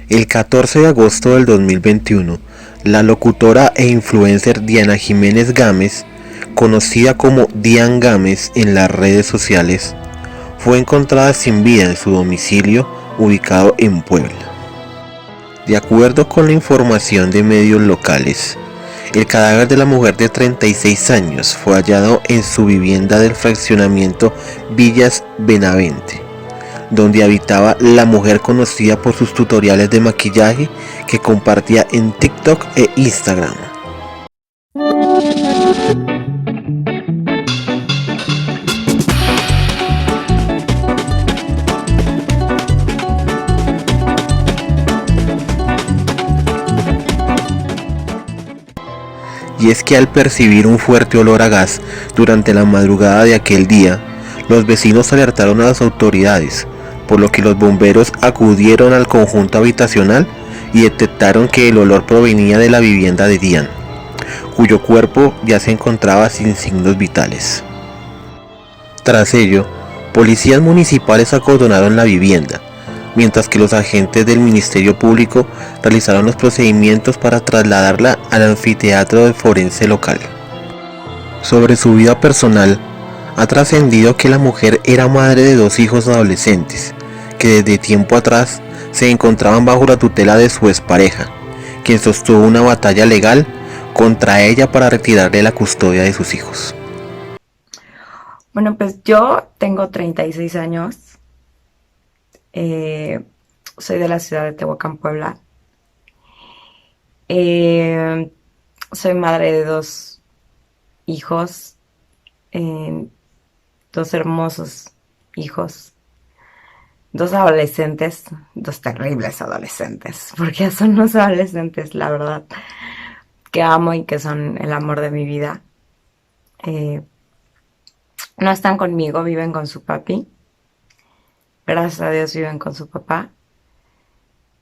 El 14 de agosto del 2021, la locutora e influencer Diana Jiménez Gámez, conocida como Dian Gámez en las redes sociales, fue encontrada sin vida en su domicilio ubicado en Puebla. De acuerdo con la información de medios locales, el cadáver de la mujer de 36 años fue hallado en su vivienda del fraccionamiento Villas Benavente, donde habitaba la mujer conocida por sus tutoriales de maquillaje que compartía en TikTok e Instagram. Y es que al percibir un fuerte olor a gas durante la madrugada de aquel día, los vecinos alertaron a las autoridades, por lo que los bomberos acudieron al conjunto habitacional y detectaron que el olor provenía de la vivienda de Dian, cuyo cuerpo ya se encontraba sin signos vitales. Tras ello, policías municipales acordonaron la vivienda, mientras que los agentes del Ministerio Público realizaron los procedimientos para trasladarla al anfiteatro del forense local. Sobre su vida personal, ha trascendido que la mujer era madre de 2 hijos adolescentes, que desde tiempo atrás se encontraban bajo la tutela de su expareja, quien sostuvo una batalla legal contra ella para retirarle la custodia de sus hijos. Bueno, pues yo tengo 36 años. Soy de la ciudad de Tehuacán, Puebla. Soy madre de 2 hijos, 2 hermosos hijos, 2 adolescentes, 2 terribles adolescentes, porque ya son unos adolescentes, la verdad, que amo y que son el amor de mi vida. No están conmigo, viven con su papi. Gracias a Dios viven con su papá.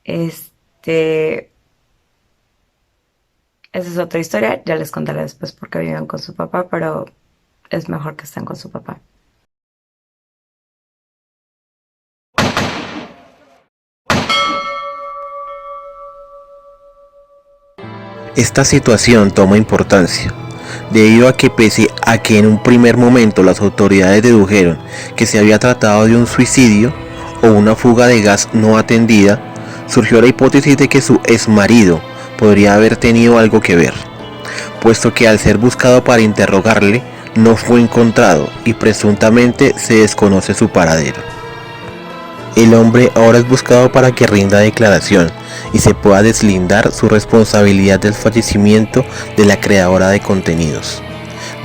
Esa es otra historia, ya les contaré después por qué viven con su papá, pero es mejor que estén con su papá. Esta situación toma importancia, debido a que pese a que en un primer momento las autoridades dedujeron que se había tratado de un suicidio o una fuga de gas no atendida, surgió la hipótesis de que su exmarido podría haber tenido algo que ver, puesto que al ser buscado para interrogarle no fue encontrado y presuntamente se desconoce su paradero. El hombre ahora es buscado para que rinda declaración y se pueda deslindar su responsabilidad del fallecimiento de la creadora de contenidos.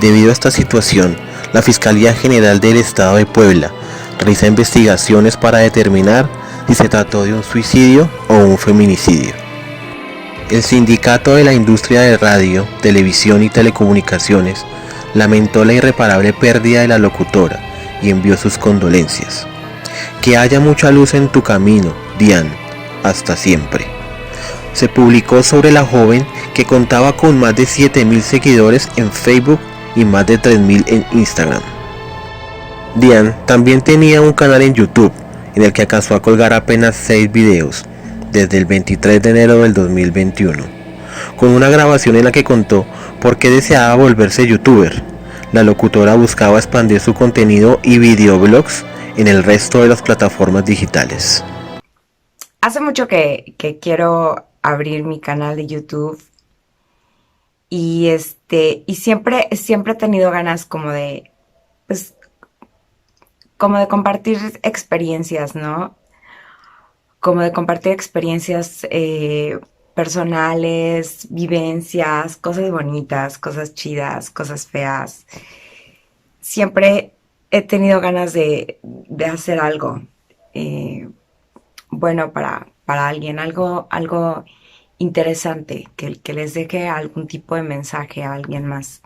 Debido a esta situación, la Fiscalía General del Estado de Puebla realiza investigaciones para determinar si se trató de un suicidio o un feminicidio. El Sindicato de la Industria de Radio, Televisión y Telecomunicaciones lamentó la irreparable pérdida de la locutora y envió sus condolencias. Que haya mucha luz en tu camino, Dian, hasta siempre. Se publicó sobre la joven que contaba con más de 7.000 seguidores en Facebook y más de 3.000 en Instagram. Dian también tenía un canal en YouTube en el que alcanzó a colgar apenas 6 videos desde el 23 de enero del 2021, con una grabación en la que contó por qué deseaba volverse youtuber. La locutora buscaba expandir su contenido y videoblogs en el resto de las plataformas digitales. Hace mucho que quiero abrir mi canal de YouTube y siempre he tenido ganas como de compartir experiencias, ¿no? Como de compartir experiencias personales, vivencias, cosas bonitas, cosas chidas, cosas feas. Siempre he tenido ganas de hacer algo bueno para alguien, algo interesante, que les deje algún tipo de mensaje a alguien más.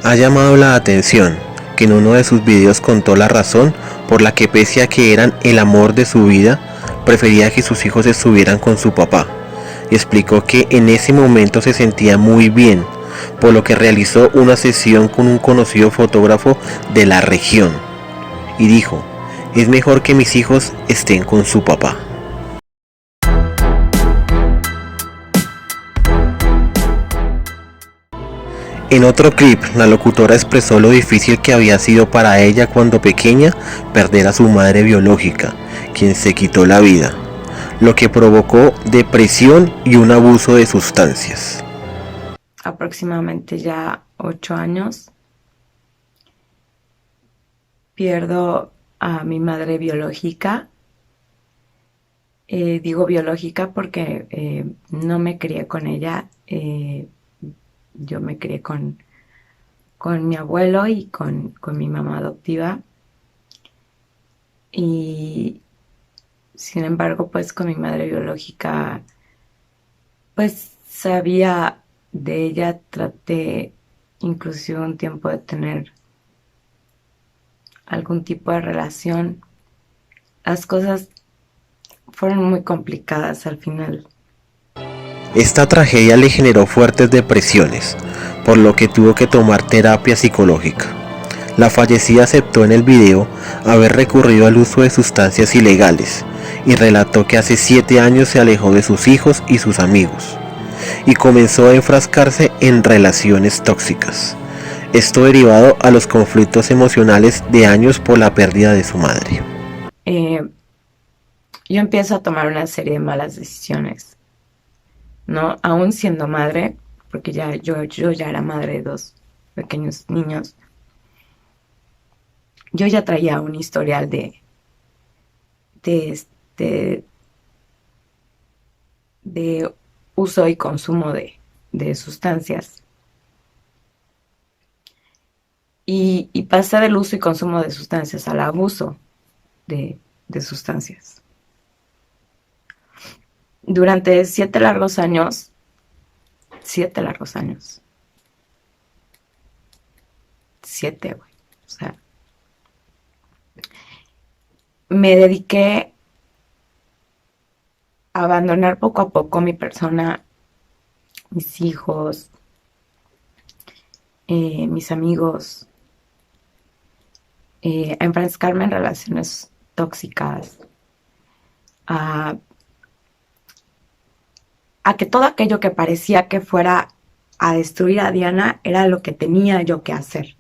Ha llamado la atención que en uno de sus videos contó la razón por la que, pese a que eran el amor de su vida, prefería que sus hijos estuvieran con su papá, y explicó que en ese momento se sentía muy bien, por lo que realizó una sesión con un conocido fotógrafo de la región y dijo: es mejor que mis hijos estén con su papá. En otro clip, la locutora expresó lo difícil que había sido para ella cuando pequeña perder a su madre biológica, quien se quitó la vida, lo que provocó depresión y un abuso de sustancias. Aproximadamente ya 8 años pierdo a mi madre biológica. Digo biológica porque no me crié con ella. Yo me crié con mi abuelo y con mi mamá adoptiva. Y sin embargo, pues con mi madre biológica, pues sabía de ella, traté inclusive un tiempo de tener algún tipo de relación. Las cosas fueron muy complicadas al final. Esta tragedia le generó fuertes depresiones, por lo que tuvo que tomar terapia psicológica. La fallecida aceptó en el video haber recurrido al uso de sustancias ilegales y relató que hace 7 años se alejó de sus hijos y sus amigos y comenzó a enfrascarse en relaciones tóxicas. Esto derivado a los conflictos emocionales de años por la pérdida de su madre. Yo empiezo a tomar una serie de malas decisiones, ¿no? Aún siendo madre, porque yo ya era madre de 2 pequeños niños. Yo ya traía un historial de, de, de uso y consumo de sustancias. Y pasé del uso y consumo de sustancias al abuso de sustancias. Durante 7 largos años, 7 largos años, 7, güey, o sea, me dediqué a abandonar poco a poco mi persona, mis hijos, mis amigos, a enfrascarme en relaciones tóxicas, a que todo aquello que parecía que fuera a destruir a Diana era lo que tenía yo que hacer.